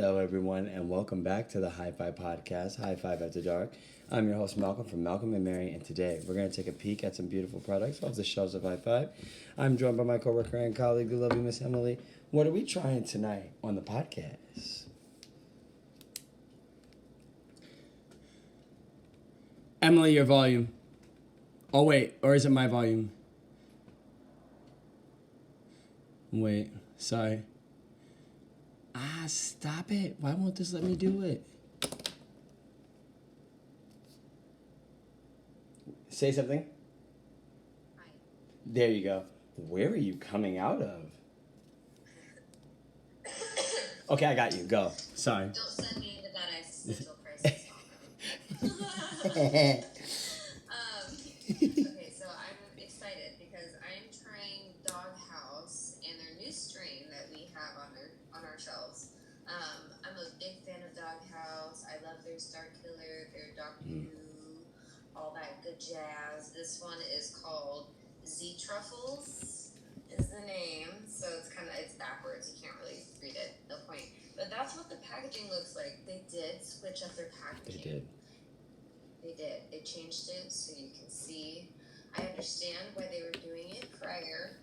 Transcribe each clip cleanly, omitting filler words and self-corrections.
Hello, everyone, and welcome back to the HIGH-5 podcast, HIGH-5 After Dark. I'm your host, Malcolm from Malcolm&Mary, and today we're going to take a peek at some beautiful products off the shelves of HIGH-5. I'm joined by my coworker and colleague, the lovely Miss Emily. What are we trying tonight on the podcast? Emily, your volume. Oh, wait, or is it my volume? Wait, sorry. Stop it. Why won't this let me do it? Say something. Hi. There you go. Where are you coming out of? Okay, I got you. Go. Sorry. Don't send me into that existential crisis. Okay, so I'm excited because I'm trying Dogg and their new strain that we have on our shelves. I'm a big fan of Dogg. I love their Star Killer, their Dog all that good jazz. This one is called ZTruffles is the name, so it's backwards. You can't really read it. No point. But that's what the packaging looks like. They did switch up their packaging. They did. They changed it so you can see. I understand why they were doing it prior,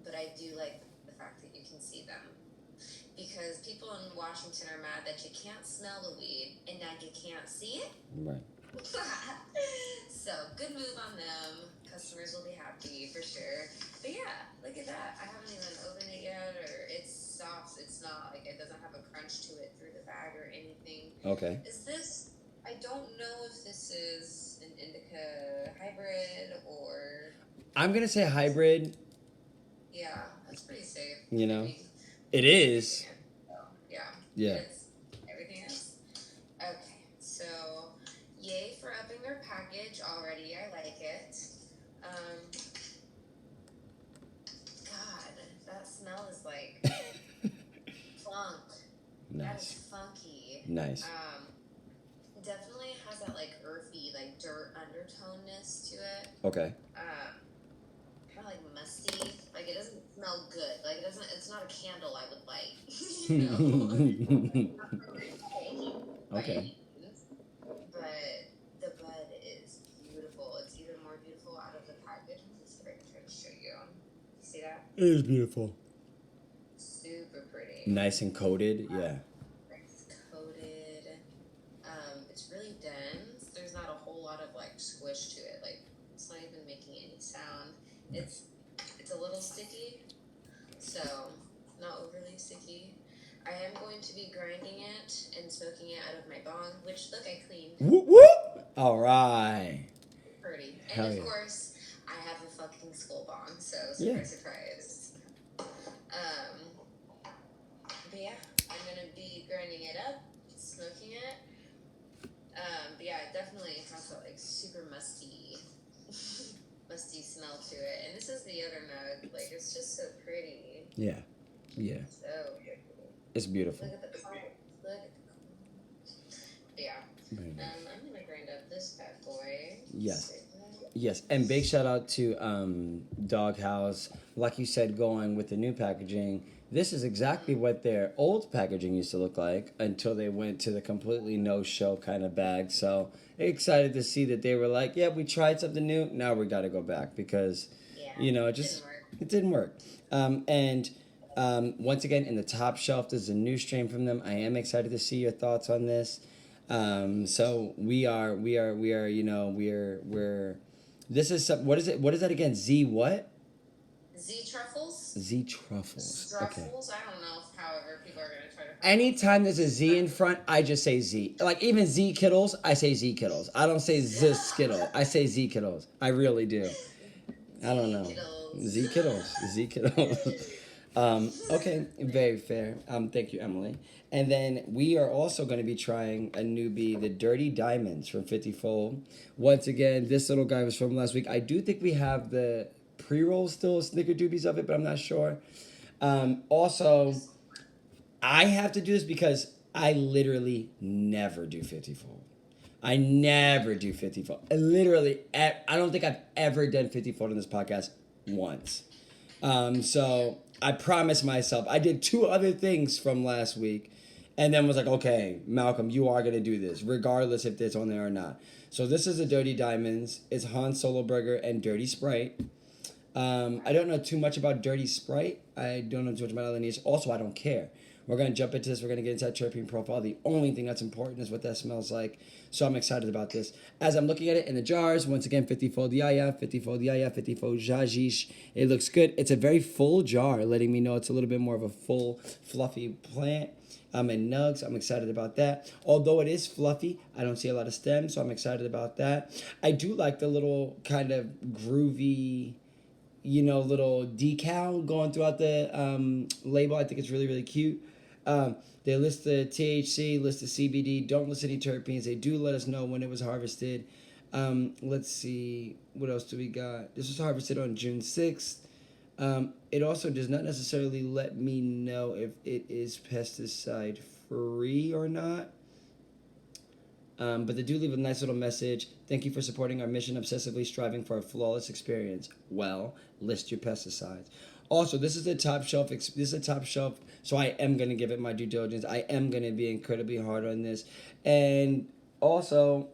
but I do like the fact that you can see them. Because people in Washington are mad that you can't smell the weed and now you can't see it. Right. So, good move on them. Customers will be happy for sure. But yeah, look at that. I haven't even opened it yet, or it's soft. It's not like it doesn't have a crunch to it through the bag or anything. Okay. I don't know if this is an indica hybrid or... I'm going to say hybrid. Yeah, that's pretty safe. You know? It is. Yeah. Everything is. Okay, so yay for upping their package already. I like it. God, that smell is like funk. Nice. That is funky. Nice. Definitely has that like earthy, like dirt undertoneness to it. Okay. Kind of like musty. Like it doesn't smell good. Like it's not a candle I would light. Okay. But the bud is beautiful. It's even more beautiful out of the package. I'm just going to try to show you. You see that? It is beautiful. Super pretty. Nice and coated, yeah. It's coated. It's really dense. There's not a whole lot of like squish to it. Like it's not even making any sound. It's a little sticky, so not overly sticky. I am going to be grinding it and smoking it out of my bong, which look I cleaned. Whoop whoop! All right. Pretty. And Hell of yeah. course, I have a fucking skull bong, so surprise. But yeah, I'm gonna be grinding it up, smoking it. But yeah, it definitely has that like super musty smell to it. And this is the other mug. Like it's just so pretty. Yeah. Yeah. So pretty. It's beautiful. Look at the color. Yeah. I'm gonna grind up this bad boy. Yes. Yes, and big shout out to Dogg. Like you said, going with the new packaging. This is exactly what their old packaging used to look like until they went to the completely no-show kind of bag. So excited to see that they were like, yeah, we tried something new. Now we got to go back because, it didn't work. Once again, in the top shelf, there's a new strain from them. I am excited to see your thoughts on this. So this is what is it? What is that again? Z what? ZTruffles? ZTruffles. Okay. I don't know however people are going to try to... Anytime there's a Z in front, I just say Z. Like even Z Kittles, I say Z Kittles. I don't say Z Skittle. I say Z Kittles. I really do. I don't know. Z Kittles. Z Kittles. Okay, very fair. Thank you, Emily. And then we are also going to be trying a newbie, the Dirty Diamonds from 50 Fold. Once again, this little guy was from last week. I do think we have the pre-rolls still, snickerdoodies of it, but I'm not sure. Also, I have to do this because I literally never do 50 Fold. I never do 50 Fold. I don't think I've ever done 50 Fold in this podcast once. So I promised myself. I did 2 other things from last week. and then was like, okay, Malcolm, you are gonna do this, regardless if it's on there or not. So this is the Dirty Diamonds. It's Han Solo Burger and Dirty Sprite. I don't know too much about Dirty Sprite. I don't know too much about other niche. Also, I don't care. We're going to jump into this. We're going to get into that terpene profile. The only thing that's important is what that smells like. So I'm excited about this. As I'm looking at it in the jars, once again, 50-fold yaya, 50-fold yaya, 50-fold jajish. It looks good. It's a very full jar, letting me know it's a little bit more of a full, fluffy plant. And nugs. I'm excited about that. Although it is fluffy, I don't see a lot of stems, so I'm excited about that. I do like the little kind of groovy, little decal going throughout the label. I think it's really, really cute. They list the THC, list the CBD, don't list any terpenes. They do let us know when it was harvested. Let's see, what else do we got? This was harvested on June 6th. It also does not necessarily let me know if it is pesticide free or not. But they do leave a nice little message. Thank you for supporting our mission, obsessively striving for a flawless experience. Well, list your pesticides. Also, this is a top shelf. So I am going to give it my due diligence. I am going to be incredibly hard on this. And also,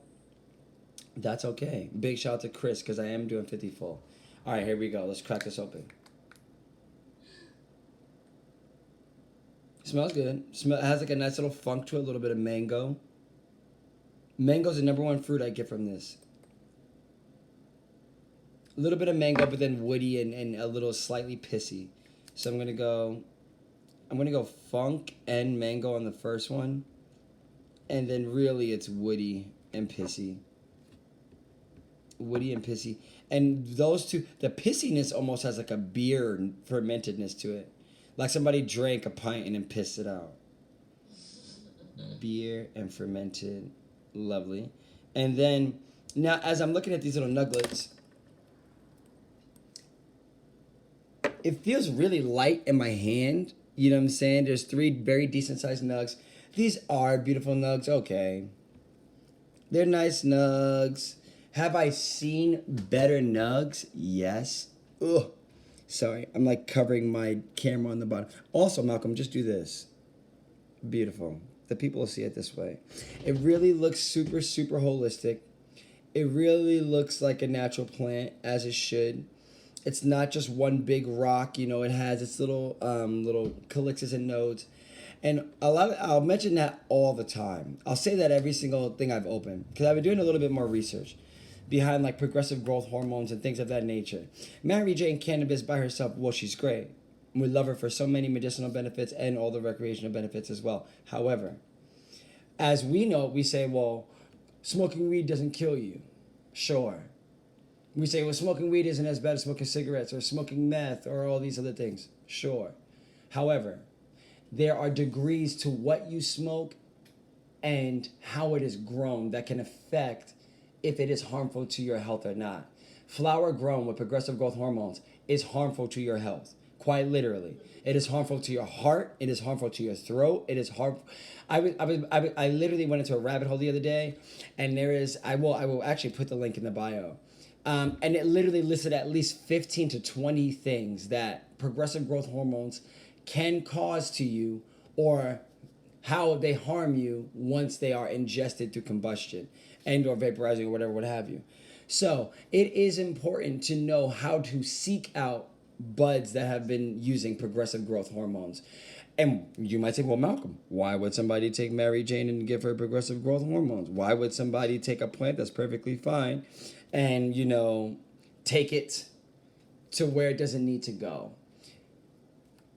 that's okay. Big shout out to Chris, because I am doing 50 full. All right, here we go. Let's crack this open. Smells good. It has like a nice little funk to it, a little bit of mango. Mango's the number one fruit I get from this. A little bit of mango, but then woody and a little slightly pissy. So I'm gonna go funk and mango on the first one. And then really it's woody and pissy. Woody and pissy. And those two, the pissiness almost has like a beer fermentedness to it. Like somebody drank a pint and then pissed it out. Beer and fermented. Lovely. And then, now as I'm looking at these little nuggets, it feels really light in my hand. You know what I'm saying? There's 3 very decent sized nugs. These are beautiful nugs. Okay. They're nice nugs. Have I seen better nugs? Yes. Ugh. Sorry. I'm like covering my camera on the bottom. Also, Malcolm, just do this. Beautiful. The people will see it this way. It really looks super, super holistic. It really looks like a natural plant, as it should. It's not just one big rock. It has its little calyxes and nodes. And I'll mention that all the time. I'll say that every single thing I've opened, because I've been doing a little bit more research behind like progressive growth hormones and things of that nature. Mary Jane Cannabis by herself, well, she's great. We love her for so many medicinal benefits and all the recreational benefits as well. However, as we know, we say, well, smoking weed doesn't kill you. Sure. We say, well, smoking weed isn't as bad as smoking cigarettes or smoking meth or all these other things. Sure. However, there are degrees to what you smoke and how it is grown that can affect if it is harmful to your health or not. Flower grown with progressive growth hormones is harmful to your health. Quite literally. It is harmful to your heart. It is harmful to your throat. It is harmful. I literally went into a rabbit hole the other day, and I will actually put the link in the bio. And it literally listed at least 15 to 20 things that progressive growth hormones can cause to you, or how they harm you once they are ingested through combustion and or vaporizing or whatever, what have you. So it is important to know how to seek out buds that have been using progressive growth hormones. And you might say, well, Malcolm, why would somebody take Mary Jane and give her progressive growth hormones? Why would somebody take a plant that's perfectly fine and, take it to where it doesn't need to go?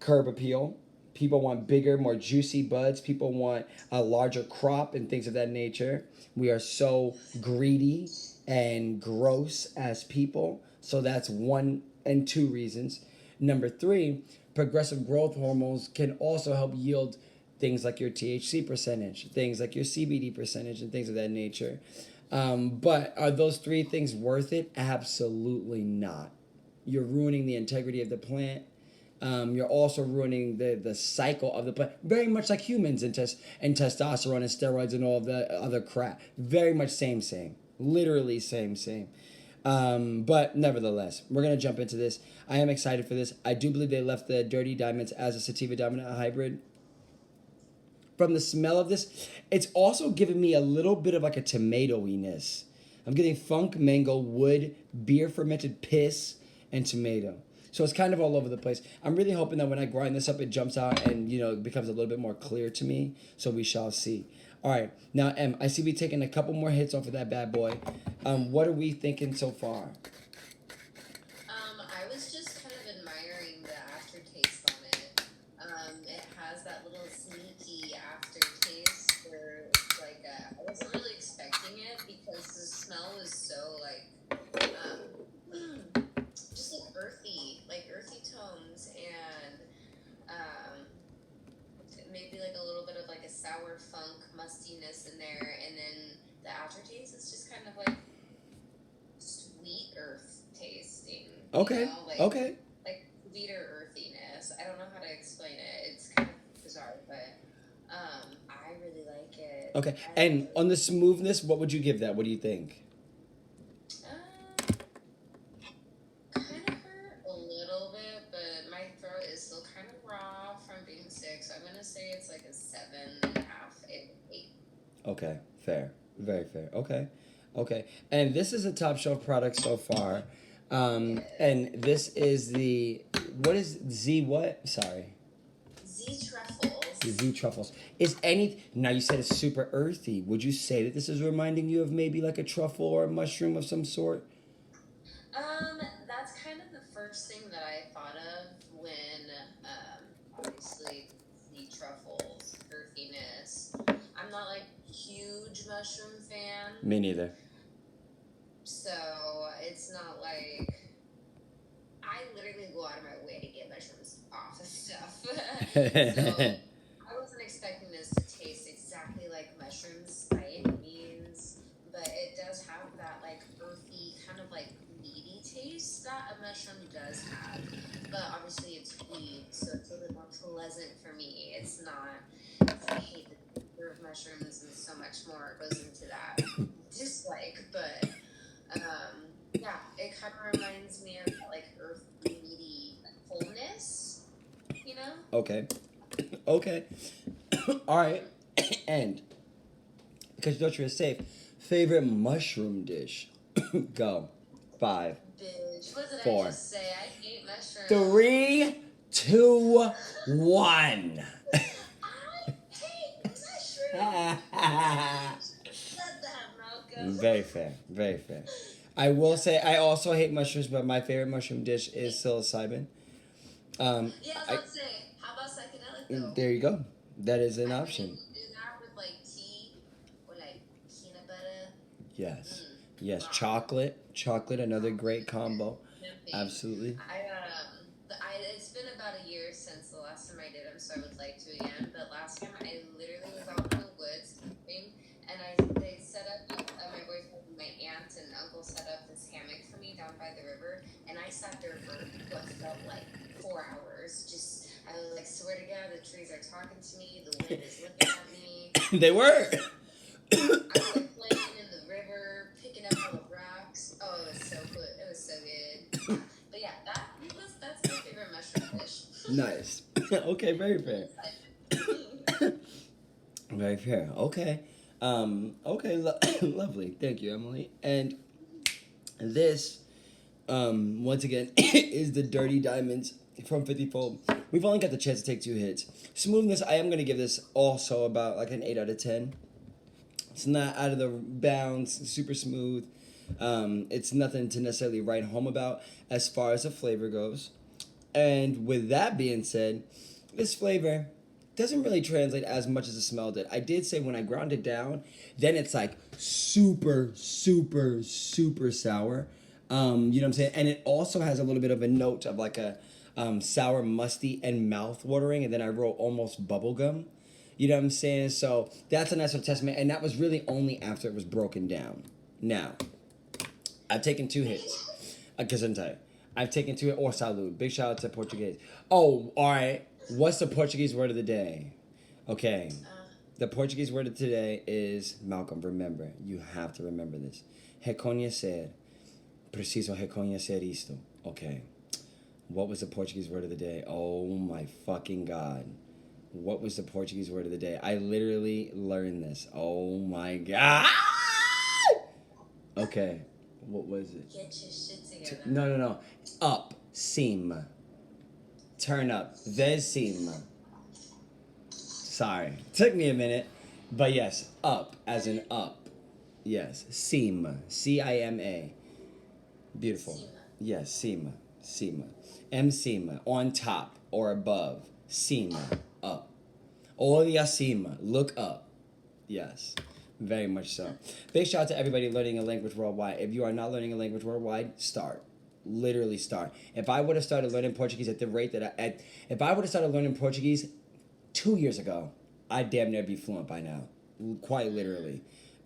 Curb appeal. People want bigger, more juicy buds. People want a larger crop and things of that nature. We are so greedy and gross as people. So that's 1 and 2 reasons. Number 3, progressive growth hormones can also help yield things like your THC percentage, things like your CBD percentage, and things of that nature. But are those 3 things worth it? Absolutely not. You're ruining the integrity of the plant. You're also ruining the cycle of the plant. Very much like humans and testosterone and steroids and all of the other crap. Very much same. Literally same. But nevertheless, we're going to jump into this. I am excited for this. I do believe they left the Dirty Diamonds as a sativa dominant hybrid. from the smell of this, it's also giving me a little bit of like a tomatoiness. I'm getting funk, mango, wood, beer fermented piss, and tomato. So it's kind of all over the place. I'm really hoping that when I grind this up, it jumps out and, you know, it becomes a little bit more clear to me. So we shall see. All right. Now, Em, I see we taking a couple more hits off of that bad boy. What are we thinking so far? I was just kind of admiring the aftertaste on it. It has that little sneaky aftertaste where it's like, I wasn't really expecting it because the smell was so like, just like earthy tones and, maybe like a little bit of like a sour funk mustiness in there, and then the aftertaste is just kind of like sweet earth tasting. Okay. You know? Like sweeter earthiness. I don't know how to explain it. It's kind of bizarre, but I really like it. Okay. And on the smoothness, what would you give that? What do you think? Kind of hurt a little bit, but my throat is still kind of raw from being sick, so I'm gonna say it's like a 7.5, 8. Okay, fair, very fair. Okay. And this is a top shelf product so far. And this is what is Z what? Sorry. ZTruffles. ZTruffles. Now you said it's super earthy. Would you say that this is reminding you of maybe like a truffle or a mushroom of some sort? That's kind of the first thing that I thought of when, obviously, ZTruffles, earthiness. I'm not like a huge mushroom fan. Me neither. So it's not like I literally go out of my way to get mushrooms off of stuff. So I wasn't expecting this to taste exactly like mushrooms by any means, but it does have that like earthy kind of like meaty taste that a mushroom does have. But obviously it's weed, so it's a little bit more pleasant for me. It's not. I hate the flavor of mushrooms and so much more goes into that dislike, but. Yeah, it kind of reminds me of that, like earthy, meaty wholeness, you know? Okay. All right. And because you thought you were safe, favorite mushroom dish? Go. 5. Bitch, what did 4. I just say? I hate mushrooms. 3, 2, 1. I hate mushrooms. Said that, Malcolm. Very fair. I will say I also hate mushrooms, but my favorite mushroom dish is psilocybin. Yeah, I was about to say, how about psychedelic though? There you go. That is an I option. can do that with like tea or like peanut butter. Yes. Wow. Chocolate, another great combo. Absolutely. It's been about a year since the last time I did them, so I would like to again. But last time I literally was out in the woods camping, and they set up my boyfriend, my aunt, and uncle set up this hammock for me down by the river, and I sat there for what felt like 4 hours. I was like, swear to God, the trees are talking to me, the wind is looking at me. They were. I was like playing in the river, picking up little rocks. Oh, it was so good. It was so good. But yeah, that's my favorite mushroom dish. Nice. Okay, very fair. Very fair. Okay. Lovely. Thank you, Emily. And this, once again, is the Dirty Diamonds from 50 Fold. We've only got the chance to take 2 hits. Smoothness, I am going to give this also about like an 8 out of 10. It's not out of the bounds, super smooth. It's nothing to necessarily write home about as far as the flavor goes. And with that being said, this flavor doesn't really translate as much as the smell did. I did say when I ground it down, then it's like super, super, super sour. You know what I'm saying? And it also has a little bit of a note of like a sour, musty, and mouth-watering. And then I wrote almost bubblegum. You know what I'm saying? So that's a nice little testament. And that was really only after it was broken down. Now, I've taken 2 hits. I've taken 2 hits. Or salud. Big shout out to Portuguese. Oh, all right. What's the Portuguese word of the day? Okay. The Portuguese word of today is, Malcolm, remember. You have to remember this. Reconhecer. Preciso reconhecer isto. Okay. What was the Portuguese word of the day? Oh my fucking God. What was the Portuguese word of the day? I literally learned this. Oh my god. Okay. What was it? Get your shit together. No. Up. Cima. Turn up. Cima. Sorry. Took me a minute. But yes, up as in up. Yes. Cima. Cima. Beautiful. Cima. Yes, Cima. Cima. Cima. On top or above. Cima. Up. Olha acima. Look up. Yes. Very much so. Big shout out to everybody learning a language worldwide. If you are not learning a language worldwide, start. Literally start. If I would have started learning Portuguese at the rate that if I would have started learning Portuguese 2 years ago, I'd damn near be fluent by now. Quite literally.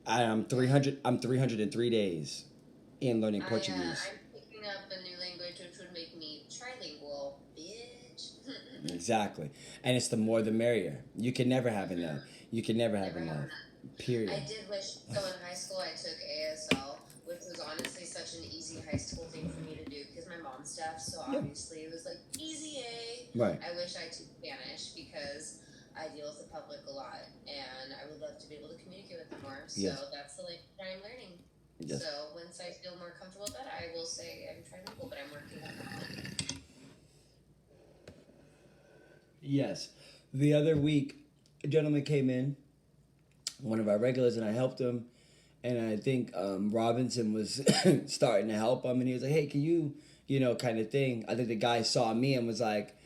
I'm 303 days in learning Portuguese. I'm picking up a new language which would make me trilingual, bitch. Exactly. And it's the more the merrier. You can never have enough. You can never have enough. Period. I did wish, so in high school I took ASL, which was honestly such an easy high school thing for me to do because my mom's deaf, so obviously it was like easy A. Right. I wish I took Spanish because I deal with the public a lot and I would love to be able to communicate with them more. So that's the language I'm learning. Yes. So once I feel more comfortable with that, I will say I'm trilingual, but I'm working on that. Yes. The other week, a gentleman came in, one of our regulars, and I helped him. And I think Robinson was starting to help him, and he was like, hey, can you kind of thing. I think the guy saw me and was like,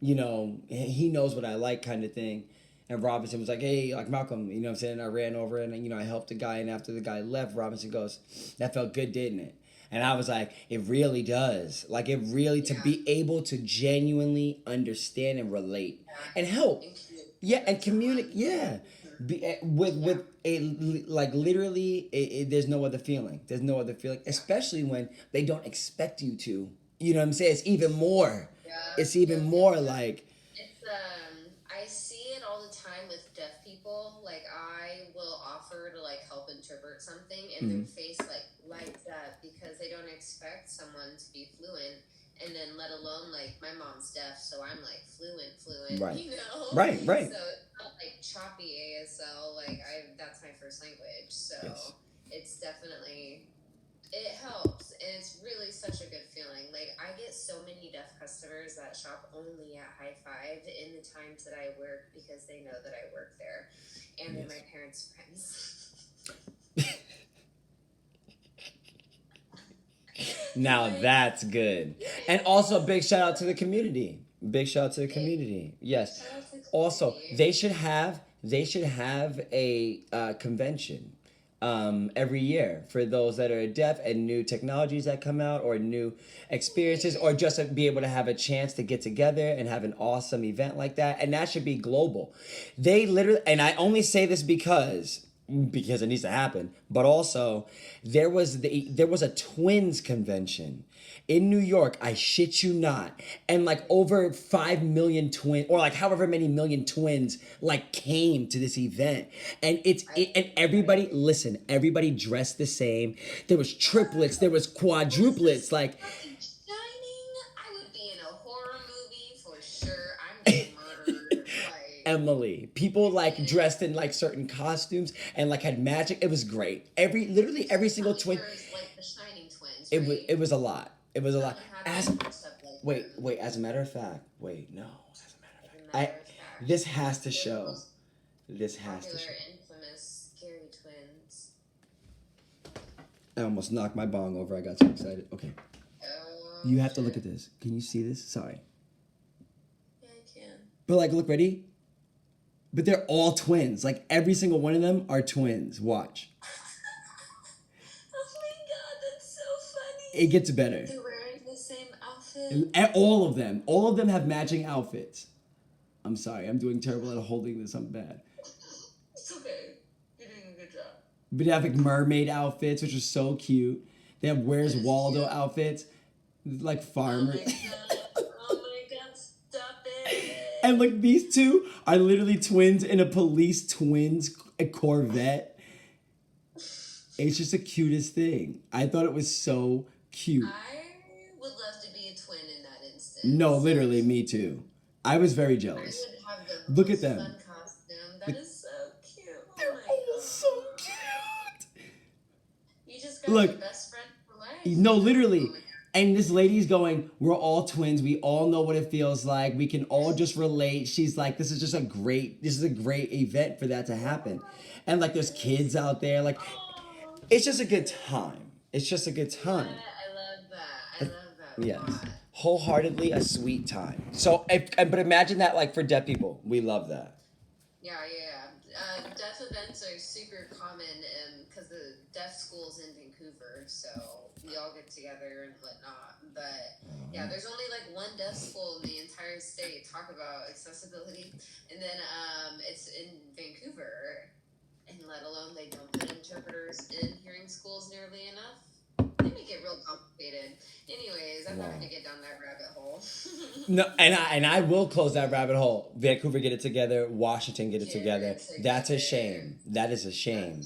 he knows what I like kind of thing. And Robinson was like, hey, like Malcolm, you know what I'm saying? I ran over and, I helped the guy. And after the guy left, Robinson goes, that felt good, didn't it? And I was like, it really does. Like, it really, to be able to genuinely understand and relate and help. Yeah, and communicate. Yeah. With a, like, literally, there's no other feeling. There's no other feeling, especially when they don't expect you to. You know what I'm saying? It's even more. Yeah. It's even more like. It's, I see it all the time with deaf people. Like, I will offer to, like, help interpret something, and their face, like, lights up because they don't expect someone to be fluent. And then let alone, like, my mom's deaf, so I'm, like, fluent, right. Right. So it's not, like, choppy ASL, like, that's my first language, so it's definitely, it helps, and it's really such a good feeling. Like, I get so many deaf customers that shop only at HIGH-5 in the times that I work because they know that I work there, and they're my parents' friends. Now that's good. And also big shout out to the community. Big shout out to the community. Yes. Also, they should have a convention every year for those that are deaf and new technologies that come out or new experiences or just to be able to have a chance to get together and have an awesome event like that. And that should be global. They literally, and I only say this because it needs to happen, but also there was a twins convention in New York, I shit you not, and like over 5 million twins or like however many million twins like came to this event, and and everybody dressed the same. There was triplets, there was quadruplets, like I would be in a horror movie for sure. I'm getting murdered. Emily. People like dressed in like certain costumes and like had magic. It was great. Literally every single twin. Like the Shining Twins. Right? It was a lot. It was a lot. As a matter of fact, this has to show. This has to show. Infamous scary twins. I almost knocked my bong over. I got so excited. Okay. You have to look at this. Can you see this? Sorry. Yeah, I can. But like, look, ready? But they're all twins. Like, every single one of them are twins. Watch. Oh my god, that's so funny. It gets better. They're wearing the same outfit. And all of them have matching outfits. I'm sorry, I'm doing terrible at holding this. I'm bad. It's okay. You're doing a good job. But they have like mermaid outfits, which are so cute. They have Where's Waldo outfits, like farmers. Oh my god, stop it. And like these two are literally twins in a police twins Corvette. It's just the cutest thing. I thought it was so cute. I would love to be a twin in that instance. No, literally, me too. I was very jealous. I would have the the Look at most them. fun costume. That is so cute. Oh They're my all god. so cute. You just got Look. your best friend for life. No, literally. Oh my god. And this lady's going, we're all twins. We all know what it feels like. We can all just relate. She's like, this is a great event for that to happen. And like, there's kids out there. Like, Oh. it's just a good time. It's just a good time. I love that. I love that a Yes. lot. Wholeheartedly a sweet time. So, but imagine that like for deaf people. We love that. Yeah. Deaf events are super common because the deaf school's in Vancouver, so we all get together and whatnot. But yeah, there's only like one deaf school in the entire state. Talk about accessibility. And then it's in Vancouver, and let alone they don't put interpreters in hearing schools nearly enough. They make it real complicated. Anyways, I'm not going to get down that rabbit hole. No, and I will close that rabbit hole. Vancouver, get it together. Washington, get it together. That's a shame. That is a shame.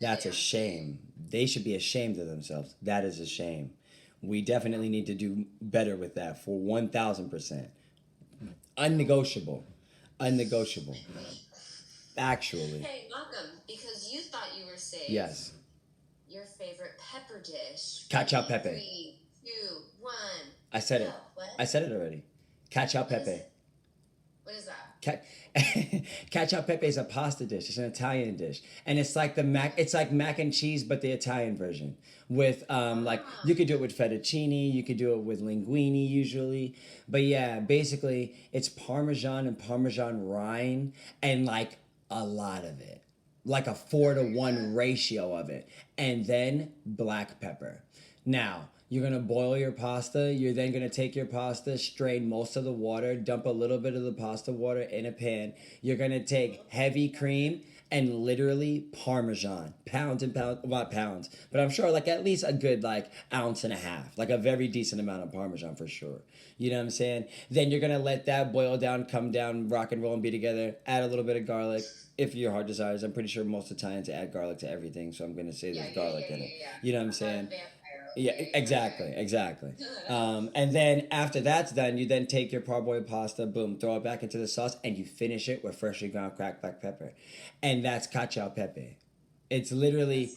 That's a shame. They should be ashamed of themselves. That is a shame. We definitely need to do better with that for 1,000%. Unnegotiable. Actually. Hey, Malcolm, because you thought you were safe. Yes. Your favorite pepper dish. Cacio Pepe. 3, 2, 1. I said it. What? I said it already. Cacio Pepe. What is that? Cacio Pepe is a pasta dish. It's an Italian dish, and it's like mac and cheese, but the Italian version. With like you could do it with fettuccine, you could do it with linguine usually, but yeah, basically it's Parmesan and Parmesan rind, and like a lot of it, like a 4-to-1 ratio of it, and then black pepper. Now, you're going to boil your pasta. You're then going to take your pasta, strain most of the water, dump a little bit of the pasta water in a pan. You're going to take heavy cream and literally Parmesan, pounds and pounds, not pounds, but I'm sure like at least a good like ounce and a half, like a very decent amount of Parmesan for sure. You know what I'm saying? Then you're going to let that boil down, come down, rock and roll and be together. Add a little bit of garlic. If your heart desires, I'm pretty sure most Italians add garlic to everything, so I'm going to say there's garlic in it. You know what I'm saying? Yeah, exactly. And then after that's done, you then take your parboiled pasta, boom, throw it back into the sauce, and you finish it with freshly ground cracked black pepper, and that's cacio pepe. It's literally,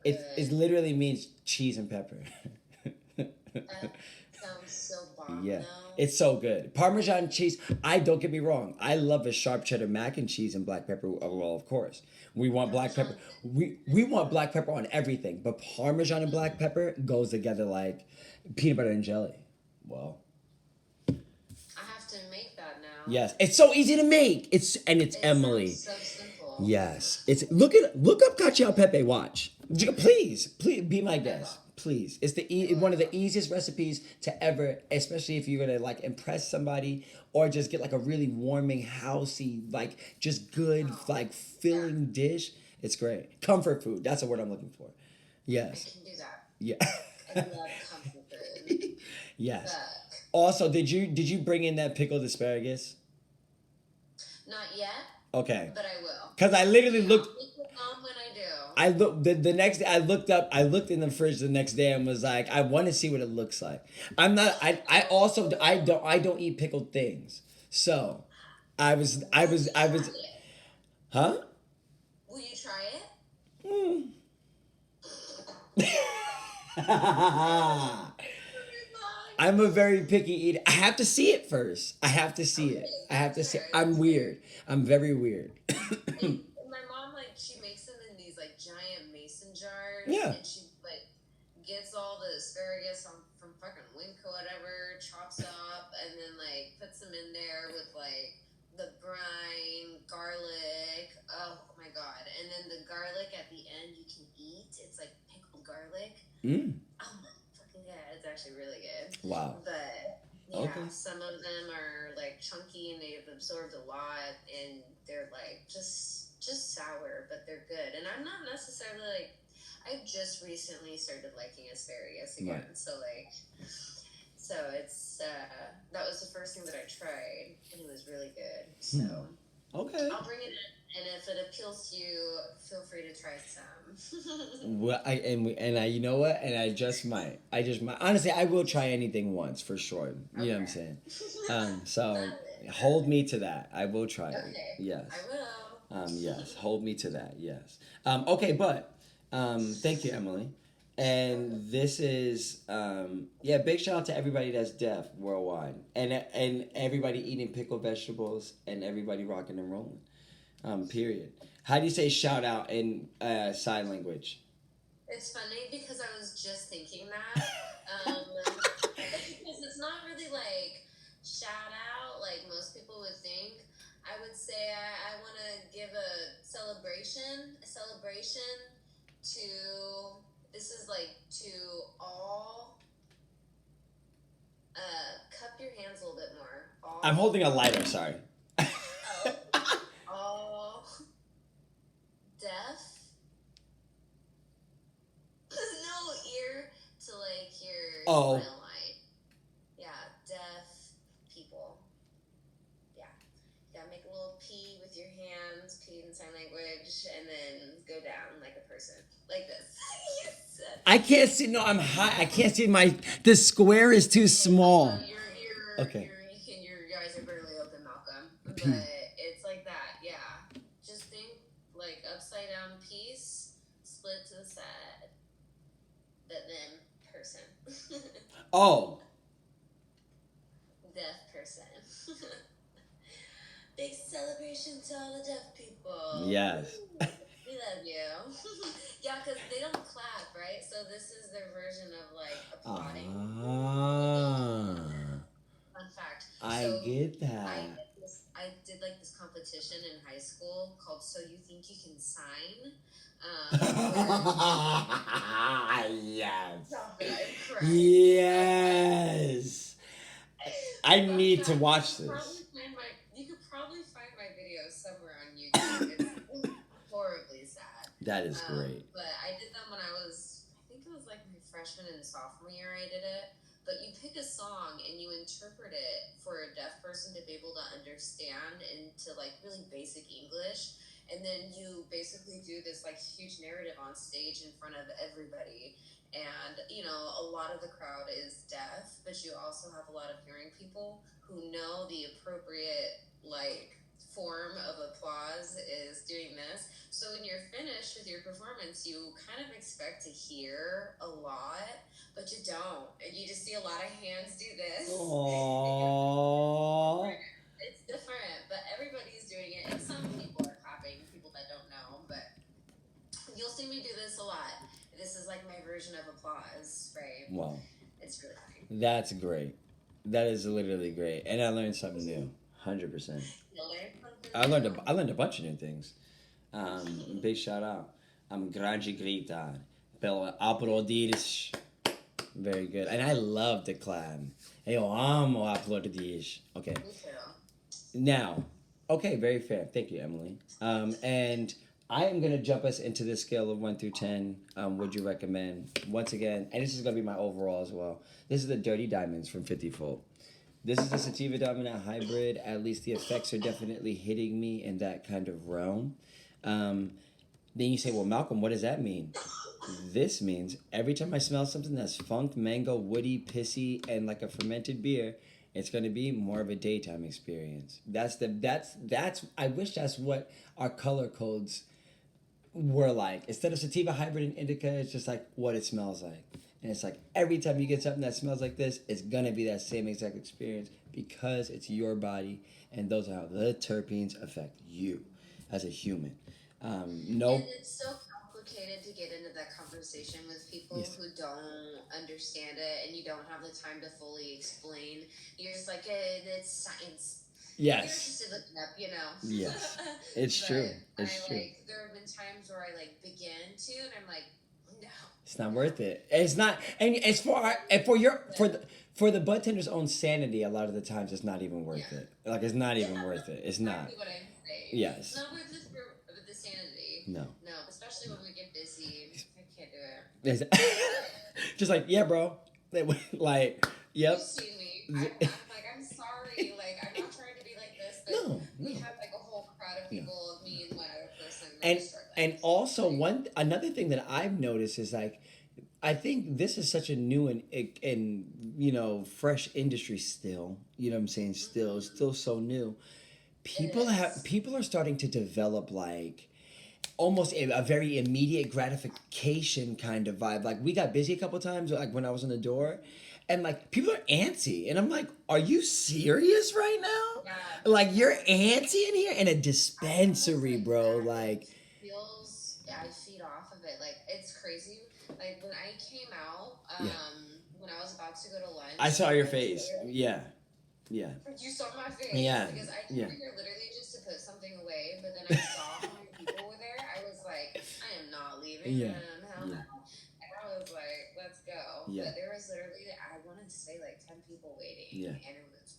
it literally means cheese and pepper. Sounds so bomb. Yeah, though. it's so good. Parmesan cheese. Don't get me wrong. I love a sharp cheddar mac and cheese and black pepper. Well, of course, we want black pepper. We want black pepper on everything, but Parmesan and black pepper goes together like peanut butter and jelly. Well, I have to make that now. yes, it's so easy to make. It's Emily. So simple. Yes, look up cacio pepe. Watch, please be my guest. Please, it's one of the easiest recipes to ever, especially if you're gonna like impress somebody or just get like a really warming, housey, like just good, like filling dish. It's great. Comfort food. That's the word I'm looking for. Yes. I can do that. Yeah. I love comfort food. Yes. Fuck. Also, did you bring in that pickled asparagus? Not yet. Okay. But I will. Because I literally looked. When I do. I looked the next day. I looked in the fridge the next day and was like, I want to see what it looks like. I'm not. I also I don't eat pickled things. So, I was. Huh? Will you try it? I'm a very picky eater. I have to see it first. I have to see it. I'm weird. I'm very weird. My mom, like, she makes them in these, like, giant mason jars. Yeah. And she, like, gets all the asparagus from fucking Winco, whatever, chops up, and then, like, puts them in there with, like, the brine, garlic. Oh, my God. And then the garlic at the end you can eat. It's, like, pickled garlic. Oh, my fucking God. It's actually really good. Wow. But... yeah, okay. Some of them are like chunky and they've absorbed a lot, and they're like just sour, but they're good. And I'm not necessarily like, I've just recently started liking asparagus again, right. So it's that was the first thing that I tried, and it was really good. So okay, I'll bring it in, and if it appeals to you, feel free to try some. Well, you know what? And I just might. Honestly, I will try anything once for sure. You know what I'm saying? So Hold me to that. I will try it. Okay. Yes. I will. Yes. Hold me to that. Yes. Okay, but thank you, Emily. And this is yeah, big shout out to everybody that's deaf worldwide, and everybody eating pickled vegetables, and everybody rocking and rolling. Period. How do you say shout out in sign language? It's funny because I was just thinking that. Because it's not really like shout out like most people would think. I would say I want to give a celebration to, this is like to all, cup your hands a little bit more. All, I'm holding a lighter. Sorry. oh, all deaf, no ear to like your Oh. smile line. Yeah, deaf people. Yeah. You gotta make a little P with your hands, P in sign language, and then go down like a person. Like this. Yes. I can't see. No, I'm high. I can't see my. The square is too small. Okay. Your eyes are barely open, Malcolm. But it's like that, yeah. Just think like upside down piece, split to the side, but then person. Oh. Deaf person. Big celebration to all the deaf people. Yes. We love you. Yeah, because they don't clap, right? So this is their version of like applauding. Fun fact. I get that. I did like this competition in high school called "So You Think You Can Sign." Yes. Stop it, I'm crying. Yes. I need to watch this. You could probably find my video somewhere on YouTube. It's horribly sad. That is great. But I did them when I think it was like my freshman and sophomore year I did it. But you pick a song and you interpret it for a deaf person to be able to understand into like really basic English. And then you basically do this like huge narrative on stage in front of everybody. And, you know, a lot of the crowd is deaf, but you also have a lot of hearing people who know the appropriate, like, form of applause is doing this. So when you're finished with your performance, you kind of expect to hear a lot, but you don't. And you just see a lot of hands do this. Aww. It's different, but everybody's doing it. And some people are clapping, people that don't know, but you'll see me do this a lot. This is like my version of applause, right? Wow. It's really funny. That's great. That is literally great. And I learned something new. 100%. I learned a bunch of new things. Big shout out. Grande gritar. Pelo aplaudir. Very good. And I love the clap. Eu amo aplaudir. Okay. Me too. Now, okay, very fair. Thank you, Emily. And I am going to jump us into this scale of 1 through 10. Would you recommend? Once again, and this is going to be my overall as well. This is the Dirty Diamonds from 50 Fold. This is a sativa dominant hybrid. At least the effects are definitely hitting me in that kind of realm. Then you say, well, Malcolm, what does that mean? This means every time I smell something that's funked, mango, woody, pissy, and like a fermented beer, it's going to be more of a daytime experience. That's I wish that's what our color codes were like. Instead of sativa, hybrid, and indica, it's just like what it smells like. And it's like every time you get something that smells like this, it's going to be that same exact experience because it's your body, and those are how the terpenes affect you as a human. And it's so complicated to get into that conversation with people Yes. who don't understand it, and you don't have the time to fully explain. You're just like, hey, it's science. You're Yes. interested looking up, you know. Yes. It's But true. It's true. there have been times where I like begin to, and I'm like, no. It's not worth it. It's not, and it's for the bud tender's own sanity. A lot of the times, it's not even worth it. Like it's not even worth it. It's not. Exactly what I'm saying. Yes. It's not worth it for the sanity. No. No, especially when we get busy. I can't do it. Just like, yeah, bro. Like, yep. You see me. I'm like, I'm sorry. Like, I'm not trying to be like this, but No. we have like a whole crowd of people, me and one other person. And also another thing that I've noticed is like I think this is such a new and fresh industry still. You know what I'm saying? Still so new. It is. People are starting to develop like almost a very immediate gratification kind of vibe. Like we got busy a couple times, like when I was on the door, and like people are antsy, and I'm like, "Are you serious right now? Yeah. Like you're antsy in here in a I almost dispensary, like bro? that. Like, It feels, I feed off of it. Like, it's crazy. Like, when I came out, yeah, when I was about to go to lunch, I saw your I was face. literally, Yeah, yeah, you saw my face yeah, because I came yeah, here literally just to put something away, but then I saw how many people were there. I was like, I am not leaving. yeah, Hell yeah, no. And I was like, let's go. yeah, But there was literally, I wanted to say like 10 people waiting, yeah, and it was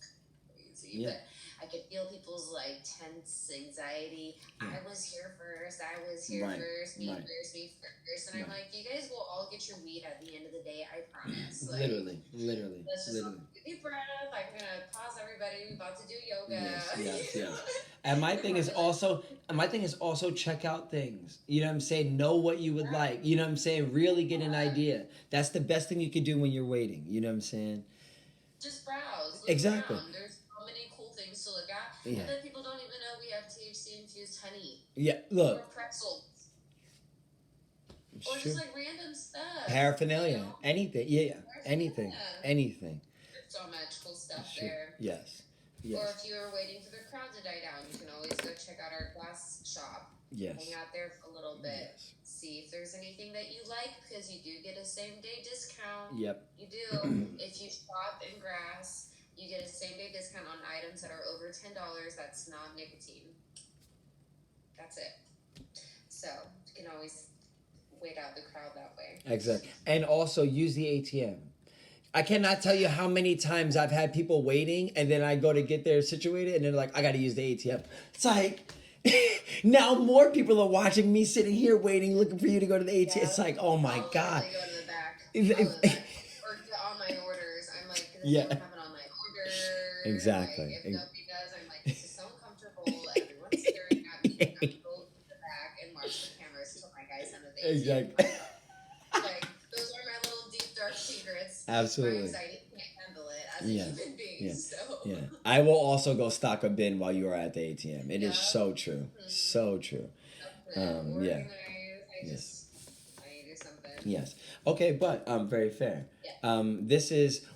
crazy. yeah, But I could feel people's like tense anxiety. yeah. I was here first. I was here Right, first. Me right, first. Me first. And I'm right. like, you guys will all get your weed at the end of the day. I promise. Like, Literally, let's just literally. deep breath. I'm gonna pause everybody. We're about to do yoga. Yes. And my thing is also check out things. You know what I'm saying? Know what you would like. You know what I'm saying? Really get an idea. That's the best thing you could do when you're waiting. You know what I'm saying? Just browse. Look Exactly. around. There's so many cool things to look at. Yeah. And then people don't even know we have THC infused honey. Yeah. Or Look. pretzels. Or just like random stuff. Paraphernalia. You know? Anything. Yeah. Anything. Anything. There's so much cool stuff there. Yes. Or if you're waiting for the crowd to die down, you can always go check out our glass shop. Yes. Hang out there for a little bit. Yes. See if there's anything that you like, because you do get a same day discount. Yep. You do. If you shop in grass, you get a same day discount on items that are over $10. That's not nicotine. That's it. So you can always wait out the crowd that way. Exactly. And also use the ATM. I cannot tell you how many times I've had people waiting, and then I go to get there situated, and they're like, I got to use the ATM. It's like, now more people are watching me sitting here waiting, looking for you to go to the ATM. Yeah. It's like, oh my God. I'll go to the back. Or the online orders. I'm like, does anyone have an online order? Exactly. Like, if nobody does, I'm like, this is so uncomfortable. Everyone's staring at me. I have to go to the back and watch the cameras till my guys under the ATM. Exactly. Like, those are my little deep dark secrets. Absolutely. My anxiety can't handle it as a human being. So. I will also go stock a bin while you are at the ATM. It is so true. So true. Yeah. I need to do something. Yes. Okay, but very fair. Yeah. This is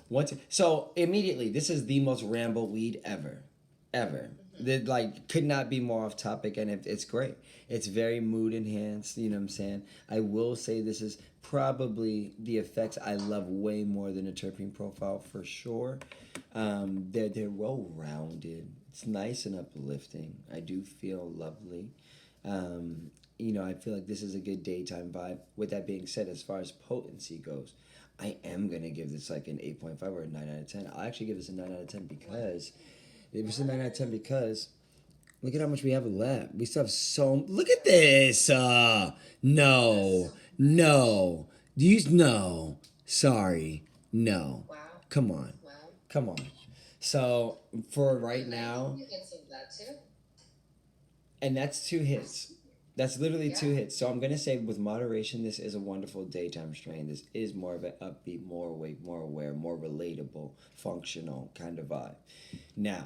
so immediately this is the most ramble weed ever. That like could not be more off topic, and it's great. It's very mood enhanced. You know what I'm saying? I will say this is probably the effects I love way more than a terpene profile for sure. They're well rounded. It's nice and uplifting. I do feel lovely. I feel like this is a good daytime vibe. With that being said, as far as potency goes, I am gonna give this like an 8.5 or a 9 out of 10. I'll actually give this a 9 out of 10 because it was a 9 out of 10 because look at how much we have left. We still have so. Look at this. No. No. Sorry. No. Wow. Come on. Wow. Come on. So for right now. You get some of that too. And that's 2 hits. That's literally 2 hits. So I'm gonna say with moderation, this is a wonderful daytime strain. This is more of an upbeat, more awake, more aware, more relatable, functional kind of vibe. Now,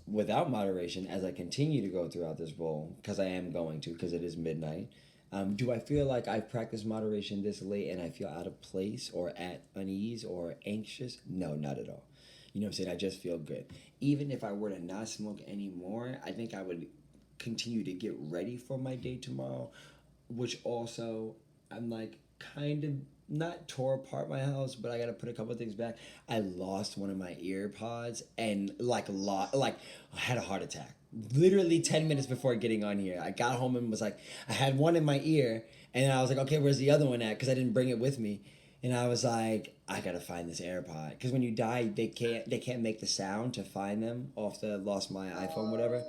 without moderation, as I continue to go throughout this bowl, because I am going to, because it is midnight, do I feel like I've practiced moderation this late and I feel out of place or at unease or anxious? No, not at all. You know what I'm saying? I just feel good. Even if I were to not smoke anymore, I think I would continue to get ready for my day tomorrow, which also I'm like kind of not tore apart my house, but I gotta put a couple of things back. I lost one of my ear pods and I had a heart attack literally 10 minutes before getting on here. I got home and was like, I had one in my ear and I was like, okay, where's the other one at? Because I didn't bring it with me. And I was like, I gotta find this AirPod, because when you die, they can't make the sound to find them off the lost my iPhone, whatever.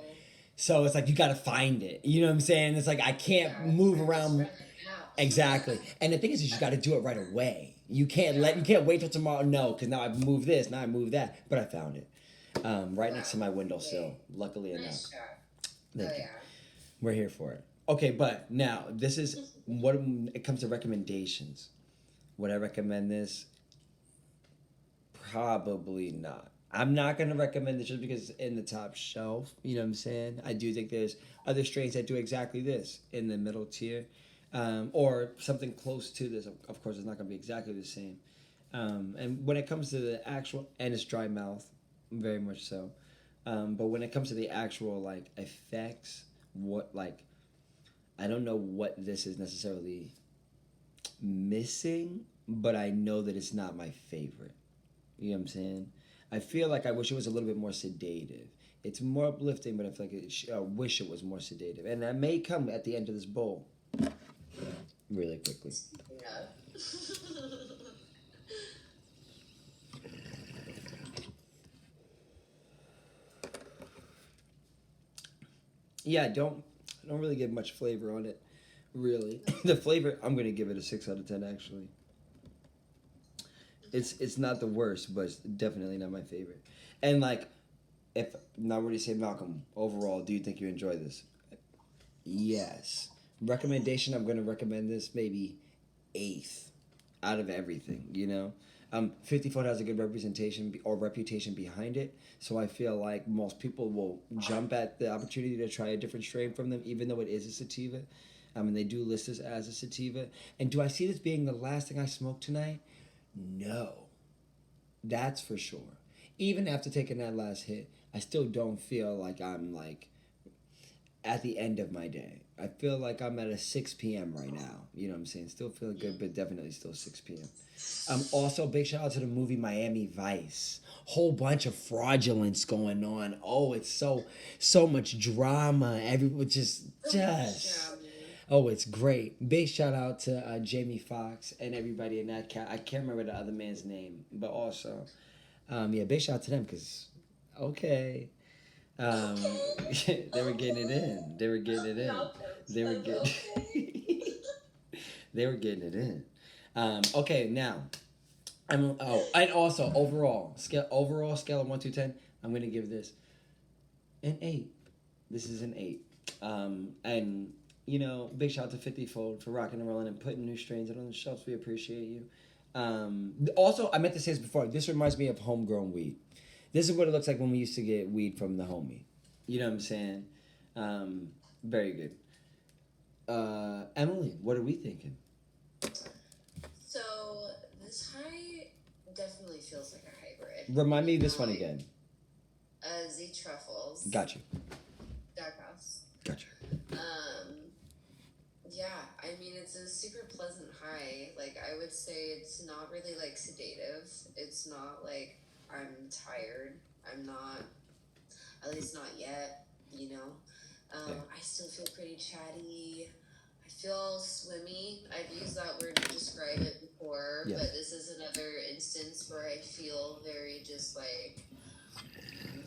So it's like you gotta find it. You know what I'm saying? It's like I can't move around. Exactly. And the thing is you gotta do it right away. You can't wait till tomorrow. No, because now I've moved this, now I moved that. But I found it, right next to my windowsill. Luckily enough. Thank you. We're here for it. Okay, but now this is what it comes to recommendations. Would I recommend this? Probably not. I'm not gonna recommend this just because it's in the top shelf. You know what I'm saying? I do think there's other strains that do exactly this in the middle tier, or something close to this. Of course, it's not gonna be exactly the same. And when it comes to the actual, and it's dry mouth, very much so. But when it comes to the actual like effects, what like I don't know what this is necessarily missing, but I know that it's not my favorite. You know what I'm saying? I feel like I wish it was a little bit more sedative. It's more uplifting, but I feel like I wish it was more sedative. And that may come at the end of this bowl. Really quickly. Yeah. Yeah, I don't really get much flavor on it. Really. The flavor, I'm gonna give it a 6 out of 10 actually. It's not the worst, but it's definitely not my favorite. And like, if now what do you say, Malcolm? Overall, do you think you enjoy this? Yes. Recommendation, I'm gonna recommend this maybe eighth out of everything. 50 Foot has a good representation or reputation behind it, so I feel like most people will jump at the opportunity to try a different strain from them, even though it is a sativa. And they do list this as a sativa. And do I see this being the last thing I smoke tonight? No, that's for sure. Even after taking that last hit, I still don't feel like I'm like at the end of my day. I feel like I'm at a 6 p.m. right now. You know what I'm saying? Still feeling good, but definitely still 6 p.m. Also, big shout out to the movie Miami Vice. Whole bunch of fraudulence going on. Oh, it's so much drama. Everyone just. Oh, it's great. Big shout out to Jamie Foxx and everybody in that cat. I can't remember the other man's name, but also, yeah, big shout out to them because, okay. Um, they were getting it in. They were getting it in. They were getting. They were getting it in. Okay, now and also overall scale of 1 to 10, I'm gonna give this an 8. This is an 8. And big shout out to 50-fold for rocking and rolling and putting new strains on the shelves. We appreciate you. Also, I meant to say this before. This reminds me of homegrown weed. This is what it looks like when we used to get weed from the homie. You know what I'm saying? Very good. Emily, what are we thinking? So this high definitely feels like a hybrid. Remind me of this one again. ZTruffles. Gotcha. Dogg House. Gotcha. Yeah, I mean, it's a super pleasant high. Like, I would say it's not really, like, sedative. It's not, like, I'm tired. I'm not, at least not yet, Yeah. I still feel pretty chatty. I feel swimmy. I've used that word to describe it before, yes. But this is another instance where I feel very just, like,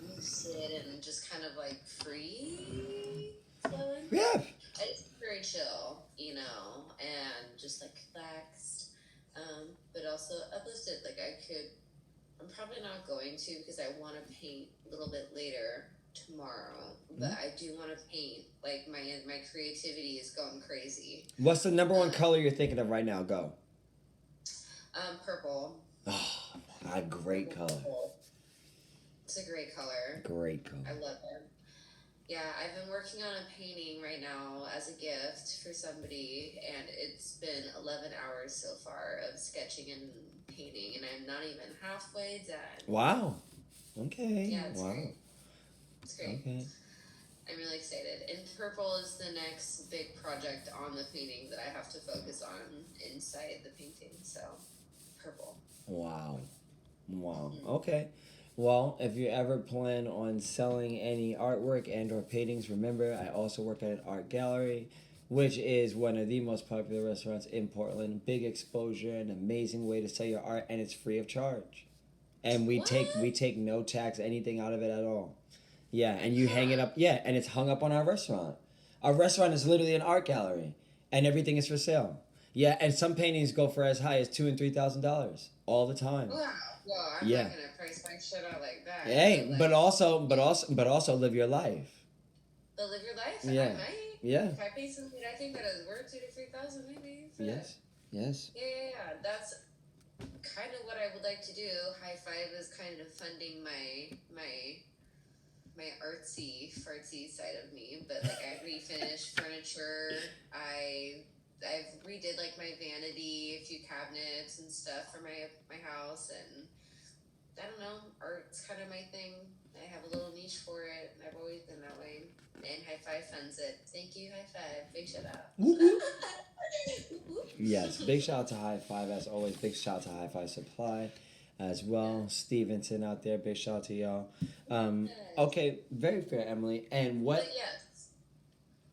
lucid and just kind of, like, free flowing. Yeah. It's very chill, and just like relaxed, but also uplifted. Like I'm probably not going to because I want to paint a little bit later tomorrow, but I do want to paint. Like my creativity is going crazy. What's the number one color you're thinking of right now? Go. Purple. Oh, a great color. Purple. It's a great color. Great color. I love it. Yeah, I've been working on a painting right now as a gift for somebody, and it's been 11 hours so far of sketching and painting, and I'm not even halfway done. Wow. Okay. Yeah, it's wow. great. It's great. Okay. I'm really excited. And purple is the next big project on the painting that I have to focus on inside the painting, so purple. Wow. Okay. Well, if you ever plan on selling any artwork and or paintings, remember I also work at an art gallery, which is one of the most popular restaurants in Portland. Big exposure, an amazing way to sell your art, and it's free of charge. And we take no tax, anything out of it at all. Yeah, and you hang it up. Yeah, and it's hung up on our restaurant. Our restaurant is literally an art gallery, and everything is for sale. Yeah, and some paintings go for as high as $2,000 and $3,000 all the time. Wow. Well, I'm not gonna price my shit out like that. Hey, but also live your life. But live your life. Yeah. I might. Yeah. If I paid some weed, I think that is worth 2,000 to 3,000 maybe. Yes. Yes. Yeah. That's kind of what I would like to do. HIGH-5 is kind of funding my artsy fartsy side of me, but like I refinished furniture. I've redid like my vanity, a few cabinets and stuff for my house, and I don't know, art's kind of my thing. I have a little niche for it. I've always been that way. And HIGH-5 funds it. Thank you, HIGH-5. Big shout out. Yes, big shout out to HIGH-5 as always. Big shout out to HIGH-5 Supply as well. Stevenson out there, big shout out to y'all. Okay, very fair, Emily. And what? But yes.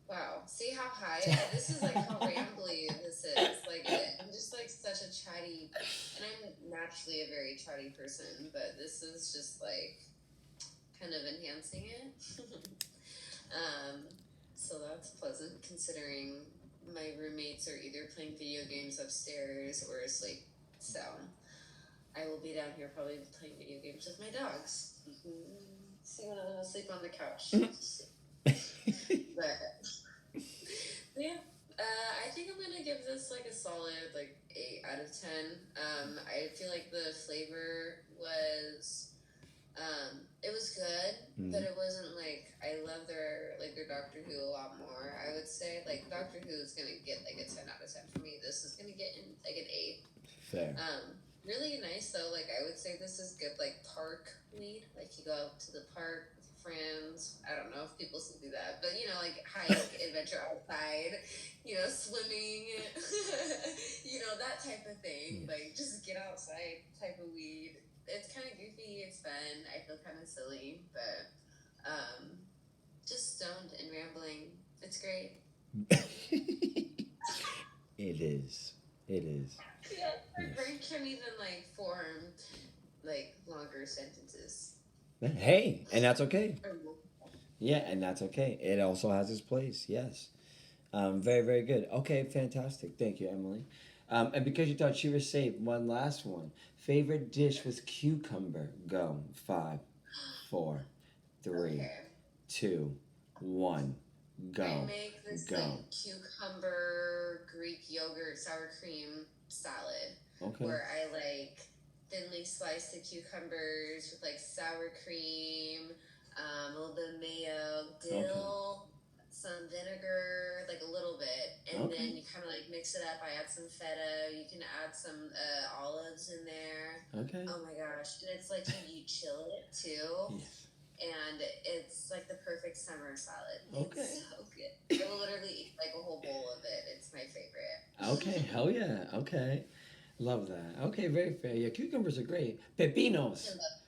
Wow. See how high? This is like how rambly this is. Like I'm just like such a chatty, and I'm naturally a very chatty person, but this is just like kind of enhancing it. So that's pleasant considering my roommates are either playing video games upstairs or asleep. So I will be down here probably playing video games with my dogs. See when I'm asleep on the couch. But yeah, I think I'm gonna give this like a solid like 8 out of 10. I feel like the flavor was it was good, but it wasn't like I love their Doctor Who a lot more. I would say like Doctor Who is gonna get like a 10 out of 10 for me. This is gonna get in like an 8. Fair. Really nice though. Like I would say this is good like park weed. Like you go out to the park with your friends. I don't know if people still do that, but you know, like hike, adventure outside, you know, swimming, you know, that type of thing. Like just get outside type of weed. It's kind of goofy. It's fun. I feel kind of silly, but just stoned and rambling. It's great. It is. It is. Yeah, my brain can't even like form like longer sentences. Hey, and that's okay. Yeah, and that's okay. It also has its place. Yes. Very, very good. Okay, fantastic. Thank you, Emily. And because you thought she was safe, one last one. Favorite dish was cucumber. Go. 5, 4, 3, 2, 1. Go. I make this like cucumber Greek yogurt sour cream salad. Okay. Where I like thinly slice the cucumbers with like sour cream, a little bit of mayo, dill, some vinegar, like a little bit, and then you kind of like mix it up. I add some feta. You can add some olives in there. Okay. Oh my gosh, and it's like you chill it too. Yes. And it's like the perfect summer salad. Okay. It's so good. I will literally eat like a whole bowl of it. It's my favorite. Okay, hell yeah. Okay. Love that. Okay, very fair. Yeah, cucumbers are great. Pepinos. I love